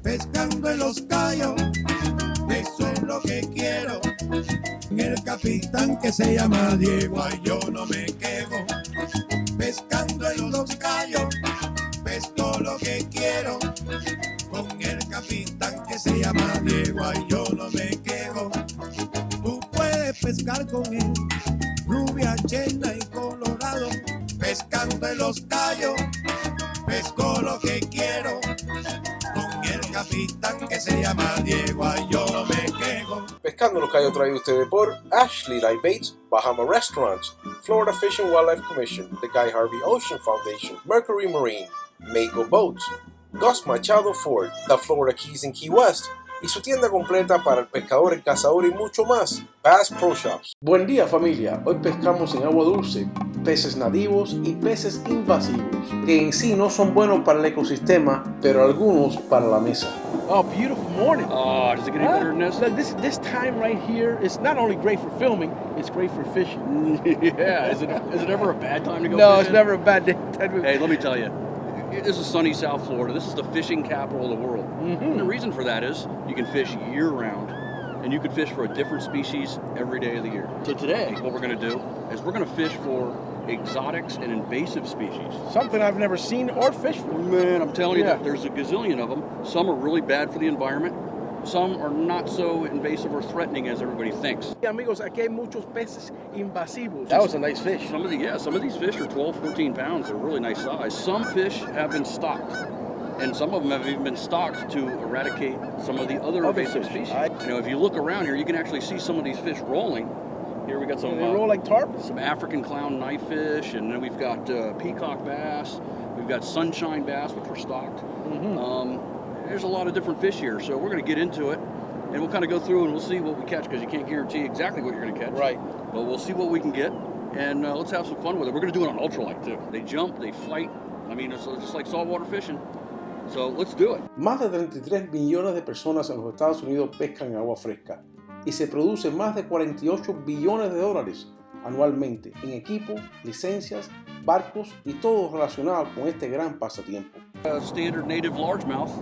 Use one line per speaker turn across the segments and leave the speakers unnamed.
pescando en los callos, eso es lo que quiero. El capitán que se llama Diego, ay, yo no me quejo. Pescando en los callos, pesco lo que quiero. Con el capitán que se llama Diego, ay, yo no me quejo. Tú puedes pescar con él, rubia, chena y colorado. Pescando en los callos, pesco lo que quiero. Con el capitán que se llama Diego, ay, yo no me quejo.
Pescando los Callos traído ustedes por Ashley Light Baits, Bahama Restaurants, Florida Fish and Wildlife Commission, the Guy Harvey Ocean Foundation, Mercury Marine, Mako Boats, Gus Machado Ford, the Florida Keys in Key West, y su tienda completa para el pescador, el cazador y mucho más, Bass Pro Shops. Buen día familia, hoy pescamos en agua dulce, peces nativos y peces invasivos, que en sí no son buenos para el ecosistema, pero algunos para la mesa.
Oh, beautiful morning.
Oh, does it get any better than this?
This time right here is not only great for filming, it's great for fishing.
Yeah, is it ever a bad time to go
No,
fishing?
it's never a bad day.
Hey, let me tell you, this is sunny South Florida. This is the fishing capital of the world.
Mm-hmm.
And the reason for that is you can fish year-round, and you can fish for a different species every day of the year. So today, what we're going to do is we're going to fish for exotics and invasive species.
Something I've never seen or fished for.
Man, I'm telling you, that there's a gazillion of them. Some are really bad for the environment. Some are not so invasive or threatening as everybody thinks.
Yeah, amigos, aquí hay muchos peces invasivos. That was a nice fish.
Some of these fish are 12, 14 pounds. They're really nice size. Some fish have been stocked, and some of them have even been stocked to eradicate some of the other invasive species. You know, if you look around here, you can actually see some of these fish rolling. Here we got some.
They roll like tarp?
Some African clown knifefish, and then we've got peacock bass. We've got sunshine bass, which were stocked.
Mm-hmm.
There's a lot of different fish here, so we're going to get into it, and we'll kind of go through and we'll see what we catch, because you can't guarantee exactly what you're going to catch.
Right.
But we'll see what we can get, and let's have some fun with it. We're going to do it on ultralight too. They jump, they fight. I mean, it's just like saltwater fishing. So let's do it.
Más de 33 millones de personas en los Estados Unidos pescan en agua fresca y se produce más de 48 billones de dólares anualmente en equipo, licencias, barcos y todo relacionado con este gran pasatiempo.
Standard native largemouth.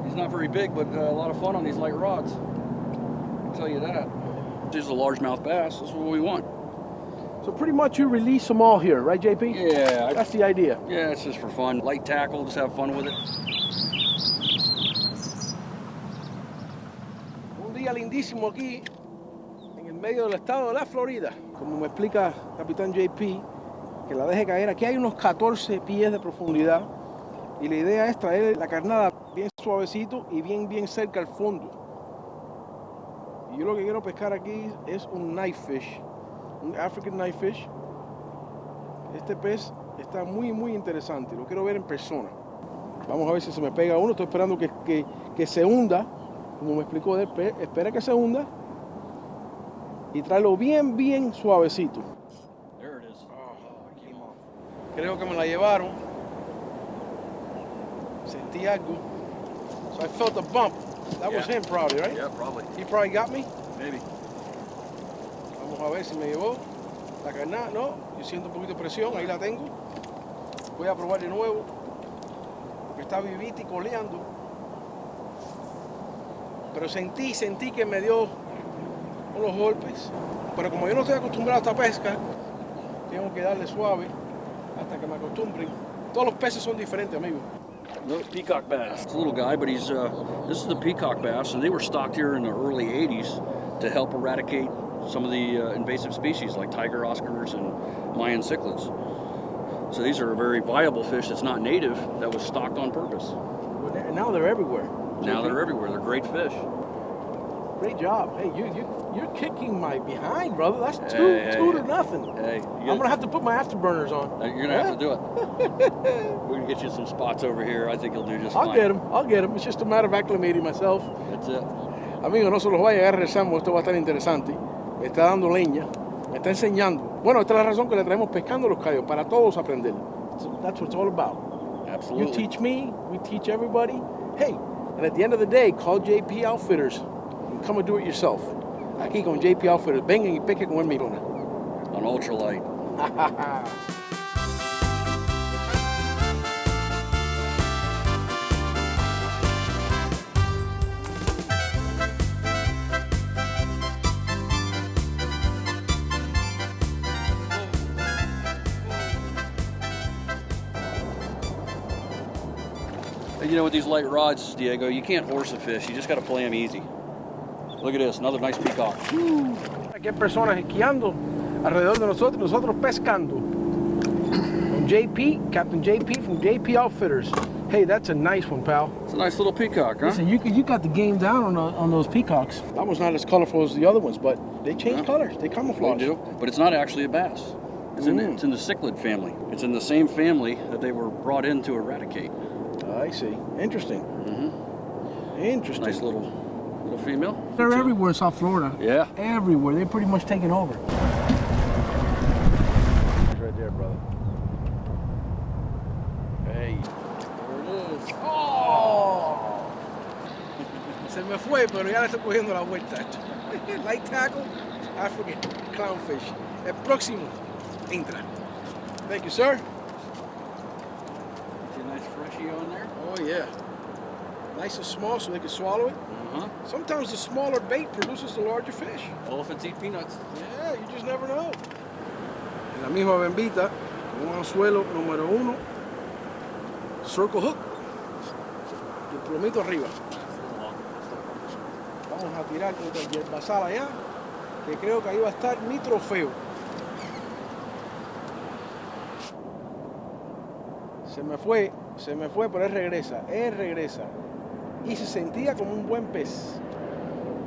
He's not very big, but a lot of fun on these light rods. I'll tell you that. This is a largemouth bass. This is what we want.
So pretty much you release them all here, right, JP?
Yeah.
That's the idea.
Yeah, it's just for fun. Light tackle, just have fun with it.
Un día lindísimo aquí, en el medio del estado de la Florida. Como me explica Capitán JP, que la deje caer. Aquí hay unos 14 pies de profundidad y la idea es traer la carnada bien suavecito y bien cerca al fondo. Y yo lo que quiero pescar aquí es un knife fish, un African knife fish. Este pez está muy interesante, lo quiero ver en persona. Vamos a ver si se me pega uno. Estoy esperando que se hunda, como me explicó él. Espera que se hunda y tráelo bien suavecito. Creo que me la llevaron. Sentí algo. So I felt a bump. That was him probably, right?
Yeah, probably.
He probably got me.
Maybe.
Vamos a ver si me llevó. La carnada, no. Yo siento un poquito de presión, ahí la tengo. Voy a probar de nuevo. Porque está vivita y coleando. Pero sentí que me dio unos golpes. Pero como yo no estoy acostumbrado a esta pesca, tengo que darle suave hasta que me acostumbren. Todos los peces son diferentes, amigo.
No, peacock bass. It's a little guy, but he's this is the peacock bass, and they were stocked here in the early 80s to help eradicate some of the invasive species like tiger oscars and Mayan cichlids. So these are a very viable fish that's not native, that was stocked on purpose.
Well, now they're everywhere.
Now they're everywhere. They're great fish.
Great job. Hey, you're kicking my behind, brother. That's two to nothing.
Hey,
I'm gonna have to put my afterburners on.
You're gonna have to do it. We're gonna get you some spots over here. I think you'll do just fine.
I'll get them. It's just a matter of acclimating myself.
That's it.
Amigo, no se los vaya a regresamos. Esto va a estar interesante. Me está dando leña. Me está enseñando. Bueno, esta es la razón que le traemos Pescando los Callos, para todos aprender. So that's what it's all about.
Absolutely.
You teach me, we teach everybody. Hey, and at the end of the day, call JP Outfitters. Come and do it yourself. Aquí con JP Outfitters. Vengan y pesquen con mi luna.
On ultralight. You know, with these light rods, Diego, you can't horse a fish. You just got to play them easy. Look at this, another nice peacock.
Aquí hay personas esquiando alrededor de nosotros pescando. Con JP, Captain JP from JP Outfitters. Hey, that's a nice one, pal.
It's a nice little peacock, huh?
Listen, you got the game down on those peacocks. That one's not as colorful as the other ones, but they change colors. They camouflage.
They do, but it's not actually a bass. It's in the cichlid family. It's in the same family that they were brought in to eradicate.
I see. Interesting. Interesting.
Nice little female.
They're everywhere in South Florida.
Yeah.
Everywhere. They're pretty much taking over. Right there, brother. Hey. There it is. Oh! Se me fue, pero ya le estoy cogiendo la vuelta. Light tackle, African clownfish. El próximo entra. Thank you, sir.
See a nice freshie on there?
Oh, yeah. Nice and small so they can swallow it. Sometimes the smaller bait produces the larger fish.
Elephants eat peanuts.
Yeah, you just never know. En la misma bembita, un anzuelo número 1, circle hook, y el plomito arriba. Vamos a tirar contra el yerbasal allá, que creo que ahí va a estar mi trofeo. Se me fue, pero él regresa. Y se sentía como un buen pez.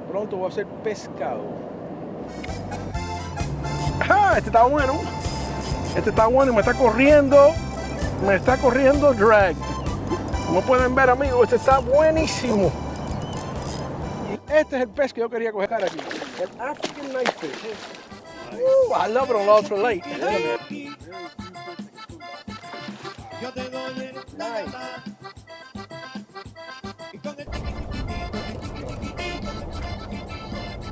Pronto va a ser pescado. ¡Ah! Este está bueno. Este está bueno y me está corriendo drag. Como pueden ver, amigos, este está buenísimo. Y este es el pez que yo quería coger aquí. El African knifefish. I love it on ultra light. Nice.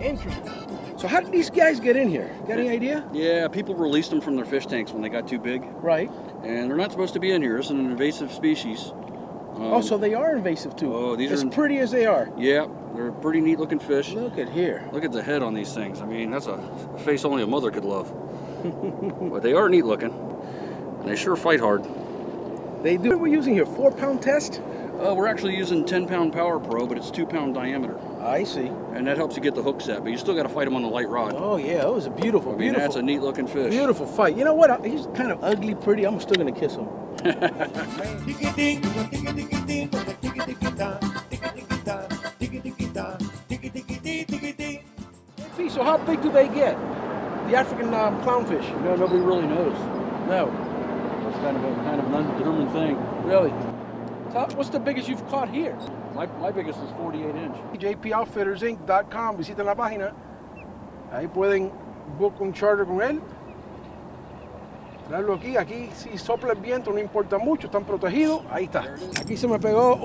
Interesting. So how did these guys get in here? Got any idea?
Yeah, people released them from their fish tanks when they got too big.
Right.
And they're not supposed to be in here. It's an invasive species.
So they are invasive too.
Oh, these
as
are
pretty as they are.
Yeah, they're pretty neat looking fish.
Look at here.
Look at the head on these things. I mean, that's a face only a mother could love. But they are neat looking. And they sure fight hard.
They do. What are we using here? 4-pound test?
We're actually using 10-pound Power Pro, but it's 2-pound diameter.
I see.
And that helps you get the hook set, but you still got to fight them on the light rod.
Oh yeah, it was a beautiful, beautiful.
That's a neat looking fish.
Beautiful fight. You know what? He's kind of ugly, pretty. I'm still gonna kiss him. So how big do they get? The African clownfish?
You know, nobody really knows.
No.
It's kind of an undetermined thing.
Really? What's the biggest you've caught here?
My biggest is 48 inch.
jpoutfittersinc.com. Visiten la página. Ahí pueden book un charter con él. Traerlo aquí. Aquí si sopla el viento no importa mucho. Están protegidos. Ahí está. Aquí se me pegó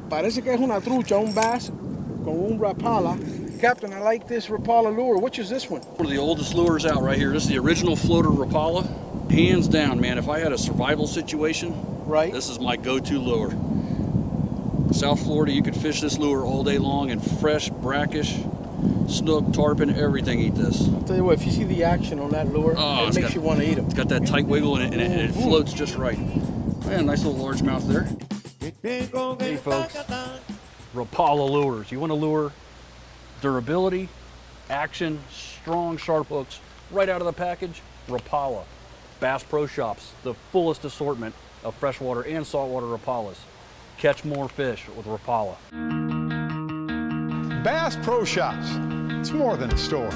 parece que es una trucha, un bass con un rapala. Captain, I like this Rapala lure. Which is this one?
One of the oldest lures out right here. This is the original floater Rapala. Hands down, man. If I had a survival situation,
right,
this is my go-to lure. South Florida, you could fish this lure all day long, and fresh, brackish, snook, tarpon, everything eat this.
I'll tell you what, if you see the action on that lure, it makes you want to eat them.
It's got that tight wiggle in it, and it floats just right. Man, nice little largemouth there. Hey, folks. Rapala lures. You want to lure durability, action, strong, sharp hooks, right out of the package? Rapala. Bass Pro Shops, the fullest assortment of freshwater and saltwater Rapalas. Catch more fish with Rapala.
Bass Pro Shops. It's more than a store.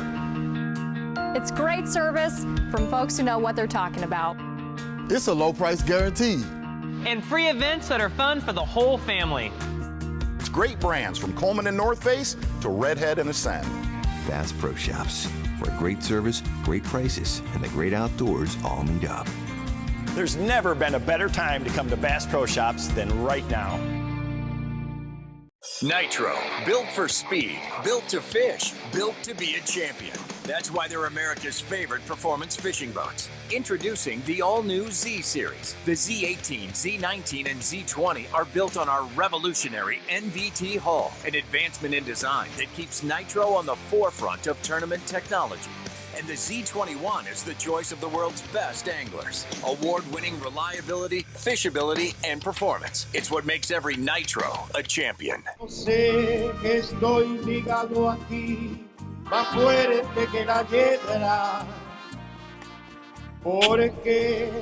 It's great service from folks who know what they're talking about.
It's a low price guarantee.
And free events that are fun for the whole family.
It's great brands from Coleman and North Face to Redhead and Ascend.
Bass Pro Shops, where great service, great prices, and the great outdoors all meet up.
There's never been a better time to come to Bass Pro Shops than right now.
Nitro, built for speed, built to fish, built to be a champion. That's why they're America's favorite performance fishing boats. Introducing the all-new Z Series. The Z18, Z19, and Z20 are built on our revolutionary NVT hull, an advancement in design that keeps Nitro on the forefront of tournament technology. And the Z21 is the choice of the world's best anglers. Award-winning reliability, fishability, and performance. It's what makes every Nitro a champion.
Sé que estoy ligado a ti, más fuerte que la hiedra, porque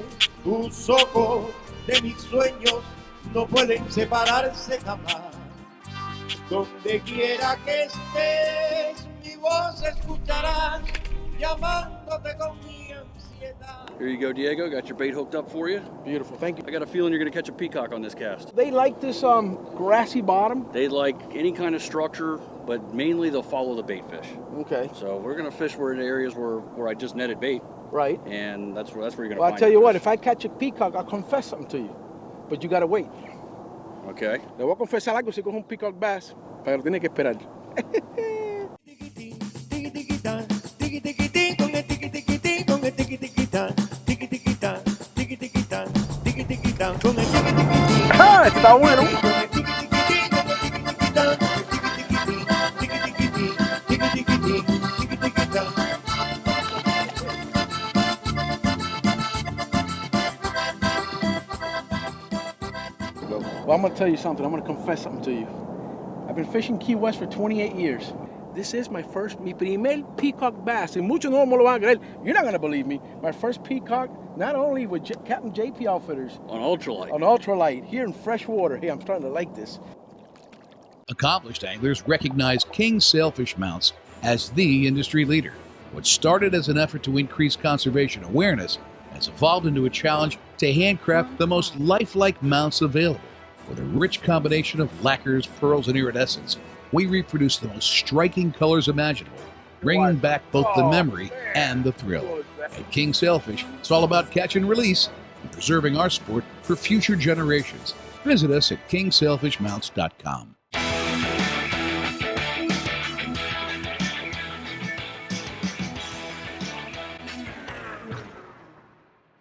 tus ojos de mis sueños no pueden separarse jamás. Donde quiera que estés, mi voz escucharás, llamándote con mi ansiedad.
Here you go, Diego. Got your bait hooked up for you.
Beautiful, thank you.
I got a feeling you're going to catch a peacock on this cast.
They like this grassy bottom.
They like any kind of structure, but mainly they'll follow the bait fish.
Okay.
So we're going to fish in areas where I just netted bait.
Right.
And that's where you're going to
Well,
find
I'll tell you
fish.
what, if I catch a peacock, I'll confess something to you. But you gotta wait.
Okay.
Le voy a confesar algo si cojo un peacock bass, pero tiene que esperar. ¡Ah! Está bueno. Well, I'm going to tell you something. I'm going to confess something to you. I've been fishing Key West for 28 years. This is mi primer peacock bass. Y muchos no me lo van a creer. You're not going to believe me. My first peacock, not only with Captain JP Outfitters.
On ultralight.
On ultralight, here in freshwater. Hey, I'm starting to like this.
Accomplished anglers recognize King sailfish mounts as the industry leader. What started as an effort to increase conservation awareness has evolved into a challenge to handcraft the most lifelike mounts available. With a rich combination of lacquers, pearls, and iridescence, we reproduce the most striking colors imaginable, bringing back both the memory and the thrill. At King Sailfish, it's all about catch and release and preserving our sport for future generations. Visit us at kingsailfishmounts.com.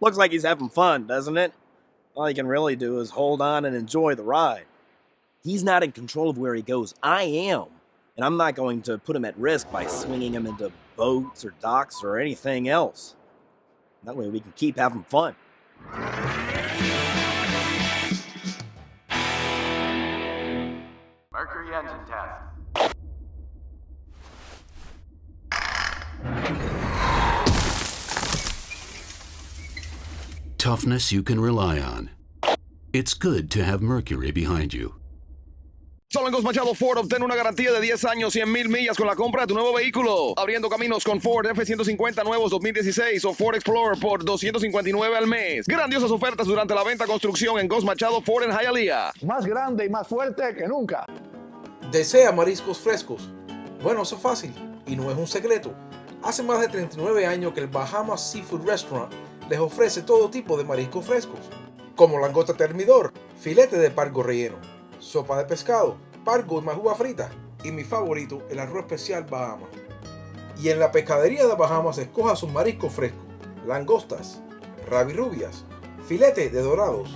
Looks like he's having fun, doesn't it? All he can really do is hold on and enjoy the ride. He's not in control of where he goes. I am. And I'm not going to put him at risk by swinging him into boats or docks or anything else. That way we can keep having fun.
Mercury engine test.
Toughness you can rely on. It's good to have Mercury behind you.
Solo en Machado Ford obtén una garantía de 10 años, 100,000 millas con la compra de tu nuevo vehículo. Abriendo caminos con Ford F-150 nuevos 2016 o Ford Explorer por $259 al mes. Grandiosas ofertas durante la venta construcción en Machado Ford en Hialeah.
Más grande y más fuerte que nunca.
¿Desea mariscos frescos? Bueno, eso es fácil y no es un secreto. Hace más de 39 años que el Bahamas Seafood Restaurant les ofrece todo tipo de mariscos frescos, como langosta termidor, filete de pargo relleno, sopa de pescado, pargo y majuba frita, y mi favorito, el arroz especial Bahamas. Y en la pescadería de Bahamas escoja sus mariscos frescos, langostas, rabirrubias, filete de dorados,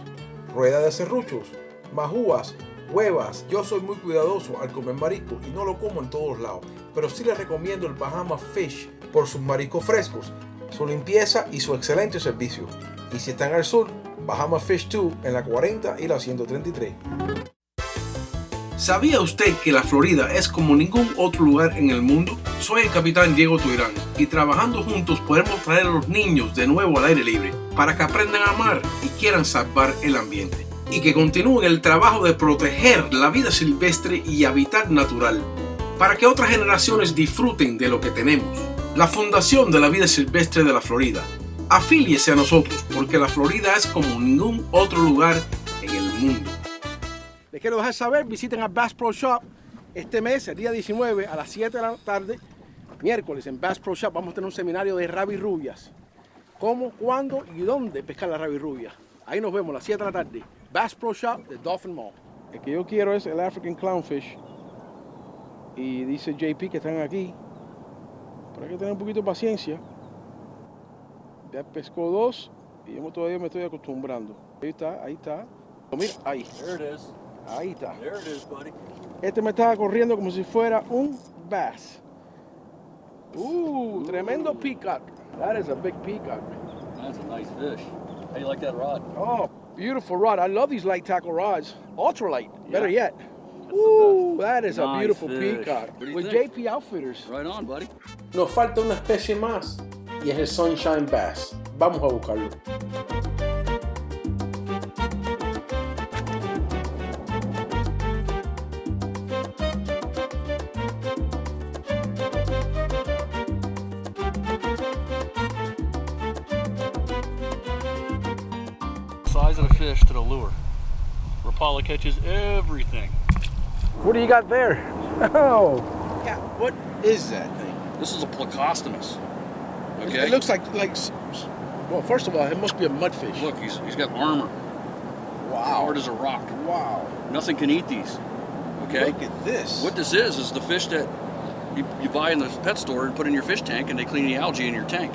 rueda de serruchos, majúas, huevas. Yo soy muy cuidadoso al comer marisco y no lo como en todos lados, pero sí les recomiendo el Bahamas Fish por sus mariscos frescos, su limpieza y su excelente servicio. Y si están al sur, Bahamas Fish 2 en la 40 y la 133. ¿Sabía usted que la Florida es como ningún otro lugar en el mundo? Soy el capitán Diego Tuirán y trabajando juntos podemos traer a los niños de nuevo al aire libre para que aprendan a amar y quieran salvar el ambiente y que continúen el trabajo de proteger la vida silvestre y hábitat natural para que otras generaciones disfruten de lo que tenemos. La Fundación de la Vida Silvestre de la Florida. Afíliese a nosotros porque la Florida es como ningún otro lugar en el mundo.
Les quiero dejar saber, visiten a Bass Pro Shop este mes, el día 19 a las 7 de la tarde, miércoles en Bass Pro Shop vamos a tener un seminario de rabirrubias. Cómo, cuándo y dónde pescar la rabirrubia. Ahí nos vemos a las 7 de la tarde. Bass Pro Shop de Dolphin Mall. El que yo quiero es el African Clownfish. Y dice JP que están aquí. Pero hay que tener un poquito de paciencia. Ya pescó 2 y yo todavía me estoy acostumbrando. Ahí está, ahí está. Mira, ahí.
There it is.
Ahí está.
There it is, buddy.
Este me estaba corriendo como si fuera un bass. Ooh, tremendo peacock. That is a big peacock.
That's a nice fish. How do you like that rod?
Oh, beautiful rod. I love these light tackle rods. Ultralight, better yet.
That's
Ooh, that is a
Nice
beautiful
fish.
peacock.
What do you
With
think?
JP Outfitters.
Right on, buddy.
Nos falta una especie más y es el Sunshine Bass. Vamos a buscarlo.
Size of the fish to the lure. Rapala catches everything.
What do you got there? Oh, yeah. What is that thing?
This is a plecostomus. Okay.
It looks like, well, first of all, it must be a mudfish.
Look, he's got armor.
Wow.
Hard as a rock.
Wow.
Nothing can eat these. Okay.
Look at this.
What this is the fish that you buy in the pet store and put in your fish tank, and they clean the algae in your tank.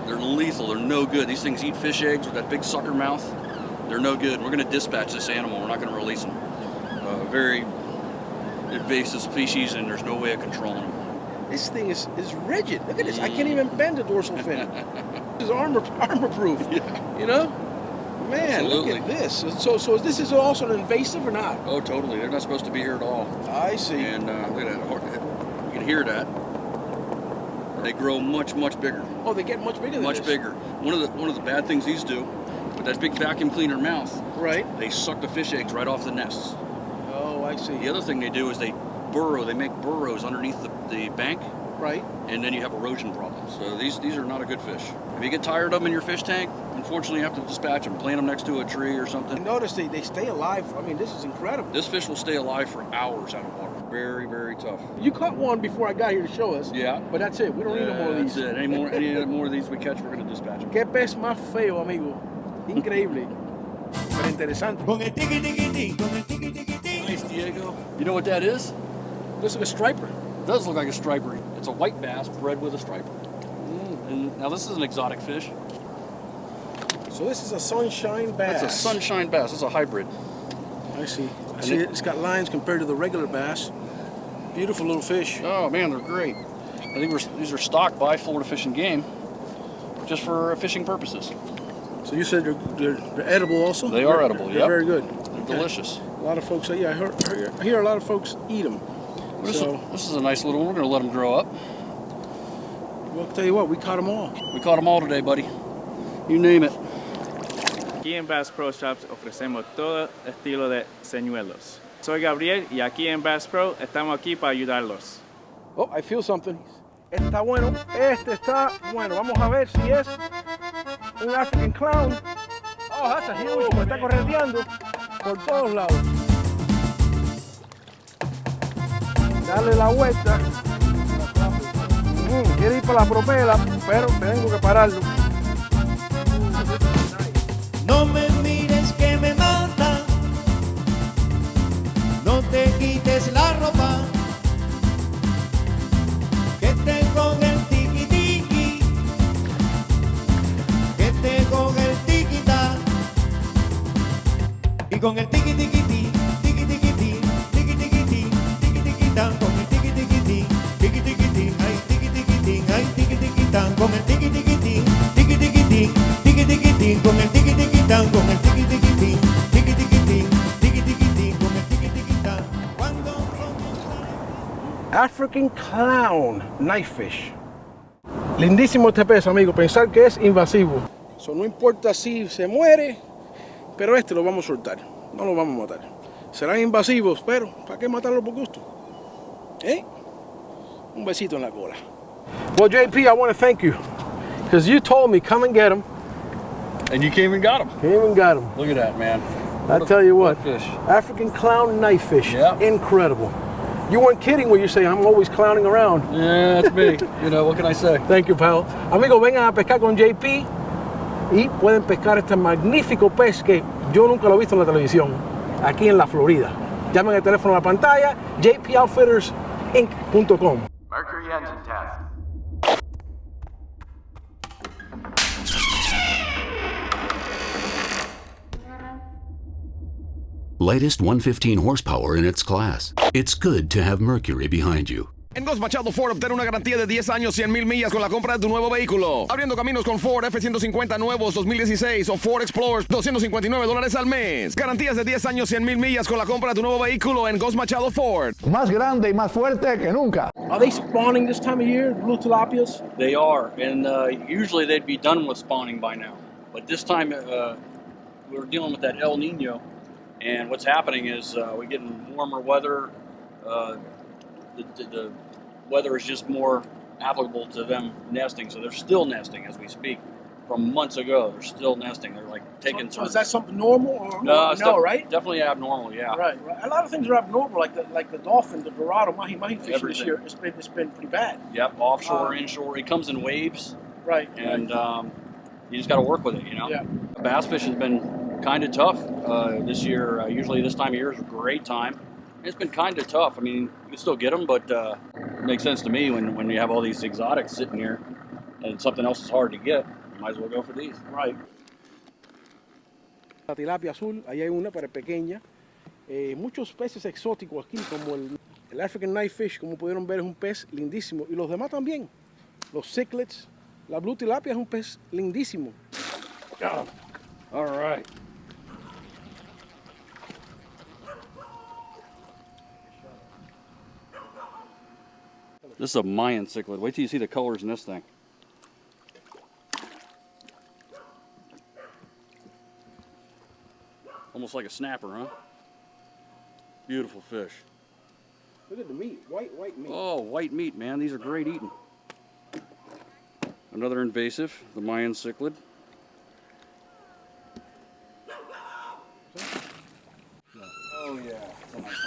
They're lethal. They're no good. These things eat fish eggs with that big sucker mouth. They're no good. We're going to dispatch this animal. We're not going to release them. Very invasive species, and there's no way of controlling them.
This thing is rigid. Look at this. I can't even bend the dorsal fin. It's armor proof.
Yeah.
You know? Man,
Absolutely.
look at this. So this is also an invasive or not?
Oh, totally. They're not supposed to be here at all.
I see.
And look at that. You can hear that. They grow much, much bigger.
Oh, they get much bigger than
Much
this.
bigger. One of the bad things these do, with that big vacuum cleaner mouth,
Right.
they suck the fish eggs right off the nests.
Oh, I see.
The other thing they do is they burrow. They make burrows underneath the bank.
Right.
And then you have erosion problems. So these are not a good fish. If you get tired of them in your fish tank, unfortunately you have to dispatch them, plant them next to a tree or something.
Notice they stay alive. I mean, this is incredible.
This fish will stay alive for hours out of water. Very, very tough.
You caught one before I got here to show us.
Yeah.
But that's it. We don't need no more of these.
That's it. Any more of these we catch, we're going to dispatch them.
Qué pez más feo, amigo. Increíble. Pero interesante.
Nice, Diego. You know what that is?
Looks like a striper.
It does look like a striper. It's a white bass bred with a striper. And now this is an exotic fish.
So this is a sunshine bass.
That's a sunshine bass. It's a hybrid.
I see. I see it's got lines compared to the regular bass. Beautiful little fish.
Oh man, they're great. I think these are stocked by Florida Fish and Game just for fishing purposes.
So you said they're edible also?
They are edible,
They're
yep.
very good.
They're delicious.
A lot of folks say, yeah, I hear a lot of folks eat them.
This is a nice little one. We're going to let them grow up.
Well, I'll tell you what, we caught them all.
We caught them all today, buddy. You name it.
Aquí en Bass Pro Shops ofrecemos todo estilo de señuelos. Soy Gabriel y aquí en Bass Pro estamos aquí para ayudarlos.
Oh, I feel something. Está bueno. Este está bueno. Vamos a ver si es un African clown. Oh, that's a huge one. Está correteando por todos lados. Dale la vuelta. Quiere ir para la propela, pero tengo que pararlo.
No me mires que me mata, no te quites la ropa, que te con el tiki tiki, que te con el tiquita, y con el tiki tiki ti, tiki tiki ti, tiki tiki ti, tiki tiki tan, con el tiki tiki ti, tiki tiki ti, ay tiki tiki ti, ay tiki tiki tan, con el tiki tiki ti, tiki tiki ti, tiki tiki ti, con el tiki tiki tan, con el tiki tiki ti, tiki tiki ti, tiki tiki ti, con el tiki tiki tan.
African clown knife fish. Lindísimo este pez, amigo. Pensar que es invasivo. So, no importa si se muere, pero este lo vamos a soltar. No lo vamos a matar. Serán invasivos, pero ¿para qué matarlo por gusto? Un besito en la cola. Well, JP, I want to thank you. Because you told me come and get them.
And you came and got them.
Came and got them.
Look at that, man.
I tell you what,
fish.
African clown knife fish.
Yeah.
Incredible. You weren't kidding when you say I'm always clowning around.
Yeah, that's me. You know, what can I say?
Thank you, pal. Amigos, vengan a pescar con JP y pueden pescar este magnífico pez que yo nunca lo he visto en la televisión, aquí en la Florida. Llamen el teléfono a la pantalla, jpoutfittersinc.com.
Mercury engine test.
Lightest 115 horsepower in its class. It's good to have Mercury behind you.
En Ghost Machado Ford obtén una garantía de 10 años, 100,000 millas con la compra de tu nuevo vehículo. Abriendo caminos con Ford F-150 nuevos 2016 o Ford Explorers, $259 al mes. Garantías de 10 años, 100,000 millas con la compra de tu nuevo vehículo en Ghost Machado Ford.
Más grande y más fuerte que nunca.
Are they spawning this time of year, blue tilapias?
They are, and usually they'd be done with spawning by now. But this time we're dealing with that El Nino, and what's happening is we're getting warmer weather. The weather is just more applicable to them nesting, so they're still nesting as we speak. From months ago, they're still nesting. They're like taking.
So is that something normal or
no?
Right?
Definitely abnormal. Yeah.
Right. A lot of things are abnormal, like the dolphin, the dorado, mahi fish this year. It's been pretty bad.
Yep. Offshore, inshore. It comes in waves.
Right.
And you just got to work with it. You know.
Yeah.
Bass fishing has been kind of tough this year. Usually this time of year is a great time. It's been kind of tough. I mean, you can still get them, but it makes sense to me when you have all these exotics sitting here and something else is hard to get. You might as well go for these.
Right. La tilapia azul, ahí hay una, pero pequeña. Muchos peces exóticos aquí, como el African knifefish, como pudieron ver, es un pez lindísimo. Y los demás también. Los cichlids. La blue tilapia es un pez lindísimo.
Oh. All right. This is a Mayan cichlid. Wait till you see the colors in this thing. Almost like a snapper, huh? Beautiful fish.
Look at the meat, white meat.
Oh, white meat, man. These are great eating. Another invasive, the Mayan cichlid. Oh yeah, that's a nice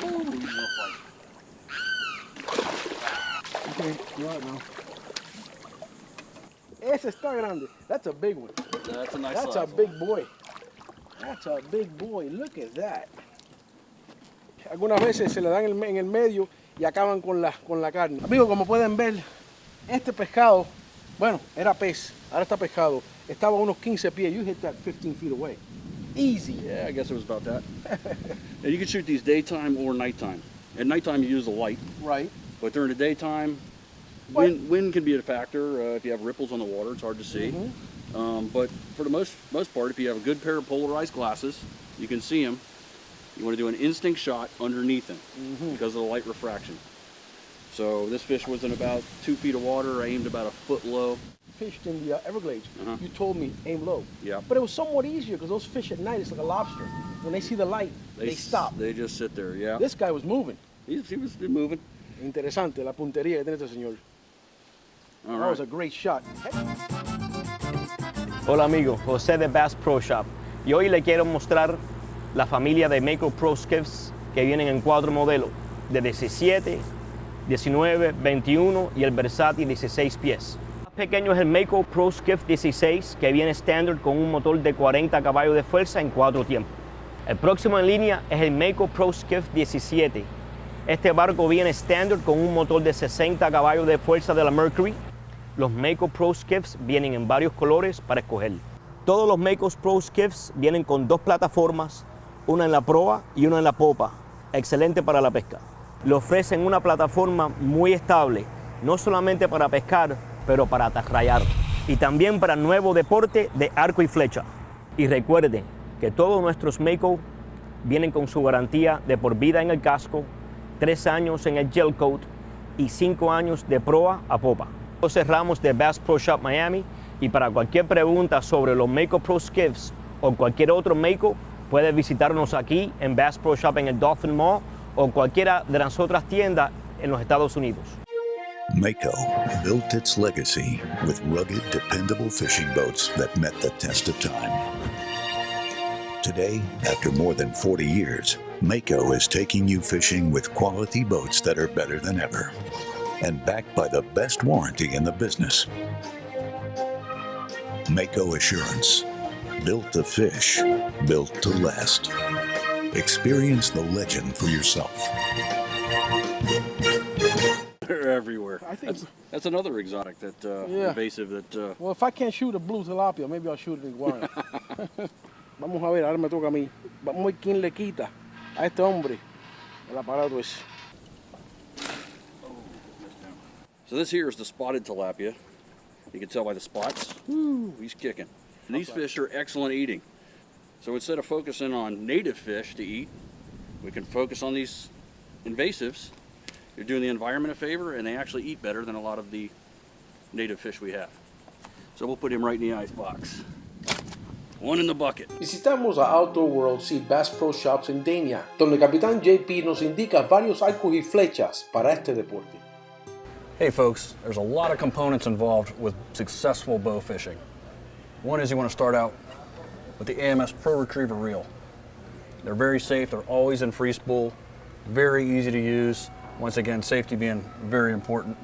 one. Ooh, no fight.
Okay, right now. Ese está grande. That's a big one.
That's a nice
That's
size.
a big boy. That's a big boy. Look at that. Algunas veces se le dan en el medio y acaban con la carne. Amigos, como pueden ver, este pescado, bueno, era pez, ahora está pescado. Estaba a unos 15 pies. You hit that 15 feet away. Easy.
Yeah, I guess it was about that. Now you can shoot these daytime or nighttime. At nighttime you use the light.
Right.
But during the daytime, wind can be a factor. If you have ripples on the water, it's hard to see.
Mm-hmm.
But for the most part, if you have a good pair of polarized glasses, you can see them. You want to do an instinct shot underneath them because of the light refraction. So this fish was in about 2 feet of water. I aimed about a foot low.
Fished in the Everglades. You told me aim low.
Yeah.
But it was somewhat easier because those fish at night, it's like a lobster. When they see the light, they stop.
They just sit there, yeah.
This guy was moving.
He was moving.
Interesante la puntería que tiene este señor.
All
That was a great shot.
Hola amigo, José de Bass Pro Shop. Y hoy le quiero mostrar la familia de Mako Pro Skiffs que vienen en 4 modelos, de 17, 19, 21 y el versátil 16 pies. El más pequeño es el Mako Pro Skiff 16 que viene estándar con un motor de 40 caballos de fuerza en 4 tiempos. El próximo en línea es el Mako Pro Skiff 17. Este barco viene estándar con un motor de 60 caballos de fuerza de la Mercury. Los Mako Pro Skiffs vienen en varios colores para escoger. Todos los Mako Pro Skiffs vienen con 2 plataformas, una en la proa y una en la popa. Excelente para la pesca. Le ofrecen una plataforma muy estable, no solamente para pescar, pero para atarrayar. Y también para el nuevo deporte de arco y flecha. Y recuerden que todos nuestros Mako vienen con su garantía de por vida en el casco, 3 años en el gel coat y 5 años de proa a popa. Cerramos de Bass Pro Shop Miami y para cualquier pregunta sobre los Mako Pro Skiffs o cualquier otro Mako, puede visitarnos aquí en Bass Pro Shop en el Dolphin Mall o cualquiera de las otras tiendas en los Estados Unidos.
Mako built its legacy with rugged, dependable fishing boats that met the test of time. Today, after more than 40 years, Mako is taking you fishing with quality boats that are better than ever and backed by the best warranty in the business. Mako Assurance. Built to fish, built to last. Experience the legend for yourself.
They're everywhere. That's another exotic, that invasive. That.
Well, if I can't shoot a blue tilapia, maybe I'll shoot an iguana. Vamos a ver, ahora me toca a mí. Vamos a ver quién le quita a este hombre el aparato ese.
So this here is the spotted tilapia. You can tell by the spots. Woo, he's kicking. And these fish are excellent eating. So instead of focusing on native fish to eat, we can focus on these invasives. You're doing the environment a favor, and they actually eat better than a lot of the native fish we have. So we'll put him right in the ice box. One in the bucket.
Visitamos a Outdoor World Sea Bass Pro Shops en Denia, donde el Capitán JP nos indica varios arcos y flechas para este deporte.
Hey folks, there's a lot of components involved with successful bow fishing. One is you want to start out with the AMS Pro Retriever reel. They're very safe, they're always in free spool, very easy to use. Once again, safety being very important.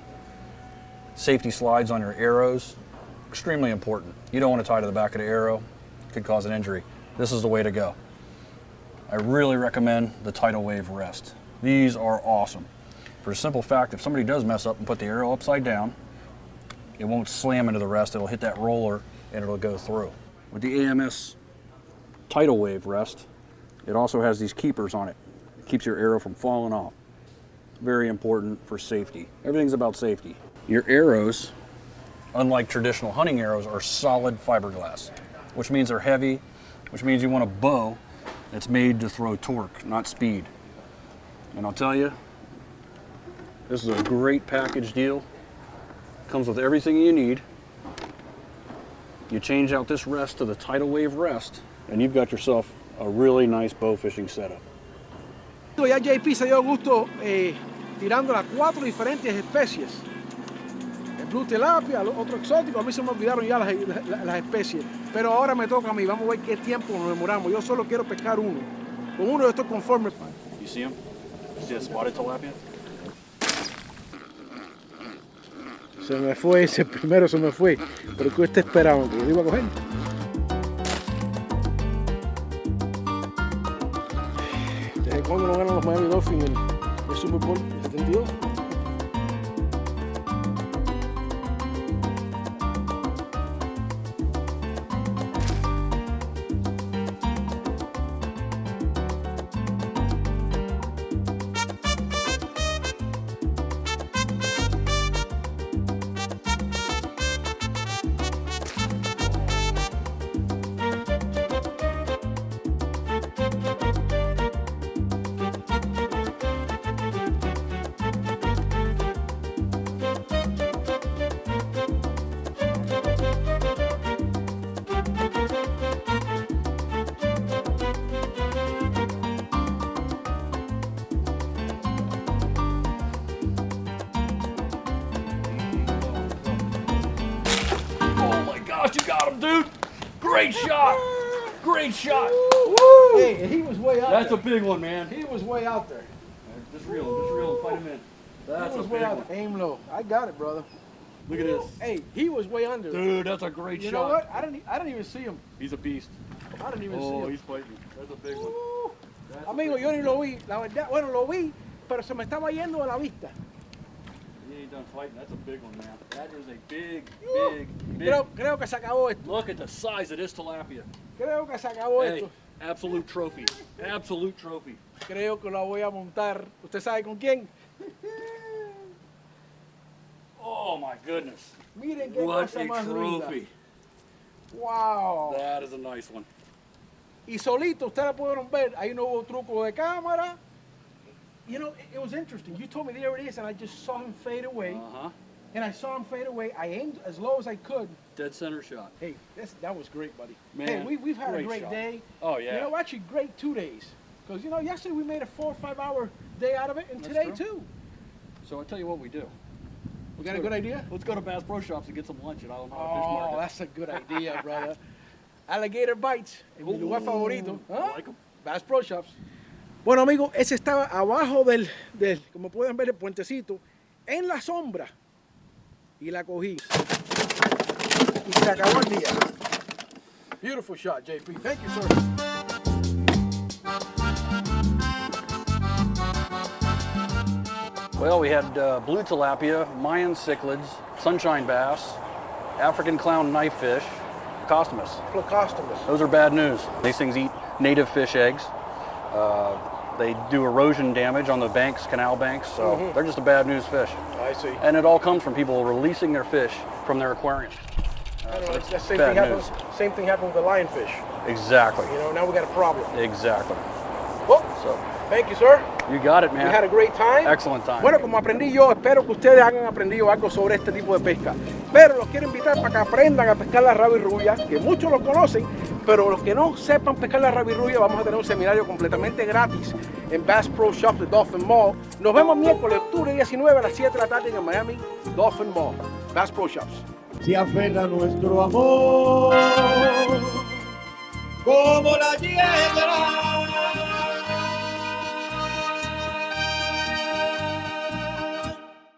Safety slides on your arrows, extremely important. You don't want to tie to the back of the arrow, it could cause an injury. This is the way to go. I really recommend the tidal wave rest. These are awesome. For the simple fact, if somebody does mess up and put the arrow upside down, it won't slam into the rest, it'll hit that roller and it'll go through. With the AMS tidal wave rest, it also has these keepers on it. It keeps your arrow from falling off. Very important for safety. Everything's about safety. Your arrows, unlike traditional hunting arrows, are solid fiberglass, which means they're heavy, which means you want a bow that's made to throw torque, not speed. And I'll tell you, this is a great package deal. Comes with everything you need. You change out this rest to the tidal wave rest, and you've got yourself a really nice bow fishing setup.
Ya JP se dio gusto tirando las 4 diferentes especies. El blue tilapia, otro exótico, a mí se me olvidaron ya las especies. Pero ahora me toca a mí, vamos a ver qué tiempo nos demoramos. Yo solo quiero pescar uno. Con uno estoy conforme.
You see him? You see the spotted tilapia?
Se me fue, ese primero se me fue. Pero ¿qué usted esperaba? ¿Que lo iba a coger? ¿Desde cuándo no ganan los Miami Dolphins en el Super Bowl 72?
You got him, dude. Great shot. Great shot.
Woo! Hey, he was way out there.
That's a big one, man.
He was way out there.
Just reel him, fight him in. That's a big one.
Aim low. I got it, brother.
Look at this.
Hey, he was way under.
Dude, that's a great shot.
You know what? I didn't even see him.
He's a beast.
I didn't even see him.
Oh, he's fighting. That's a big one.
Amigo, yo ni lo vi. La verdad, bueno, lo vi, pero se me estaba yendo a la vista.
He ain't done fighting. That's a big one, man. That is a big.
Creo que se acabó esto.
Look at the size of this tilapia.
Creo que se acabó esto.
Absolute trophy. Absolute trophy.
Creo que la voy a montar. ¿Usted sabe con quién?
Oh my goodness.
Miren qué
what
cosa
a
más
trophy.
linda. Wow.
That is a nice one.
Y solito, ustedes pudieron ver, ahí no hubo truco de cámara. You know, it was interesting. You told me there it is, and I just saw him fade away. And I saw him fade away. I aimed as low as I could.
Dead center shot.
Hey, that was great, buddy.
Man,
hey, we've had a great
shot.
day.
Oh, yeah.
You know, actually, great 2 days. Because, you know, yesterday we made a 4 or 5 hour day out of it, and today, too.
So I'll tell you what we do.
We got a good idea?
Let's go to Bass Pro Shops and get some lunch at Algo Fish
Oh,
Market.
that's a good idea, brother. Alligator bites, en mi lugar favorito.
I like 'em.
Bass Pro Shops. Bueno, amigos, ese estaba abajo del, como pueden ver, el puentecito, en la sombra. Y la cogí. Y se acabó el día. Beautiful shot, JP. Thank you, sir.
Well, we had blue tilapia, Mayan cichlids, sunshine bass, African clown knifefish, Plecostomus.
Plecostomus.
Those are bad news. These things eat native fish eggs. They do erosion damage on the banks, canal banks, so they're just a bad news fish.
I see.
And it all comes from people releasing their fish from their aquariums.
So same thing happened with the lionfish.
Exactly.
You know, now we got a problem.
Exactly.
Well, thank you, sir.
You got it, man.
We had a great time.
Excellent time.
Bueno, como aprendí yo, espero que ustedes hayan aprendido algo sobre este tipo de pesca. Pero los quiero invitar para que aprendan a pescar la rabirruya, que muchos lo conocen, pero los que no sepan pescar la rabirruya, vamos a tener un seminario completamente gratis en Bass Pro Shop de Dolphin Mall. Nos vemos miércoles, octubre 19 a las 7 de la tarde en el Miami Dolphin Mall. Bass Pro Shops.
Se aferra nuestro amor como la hiedra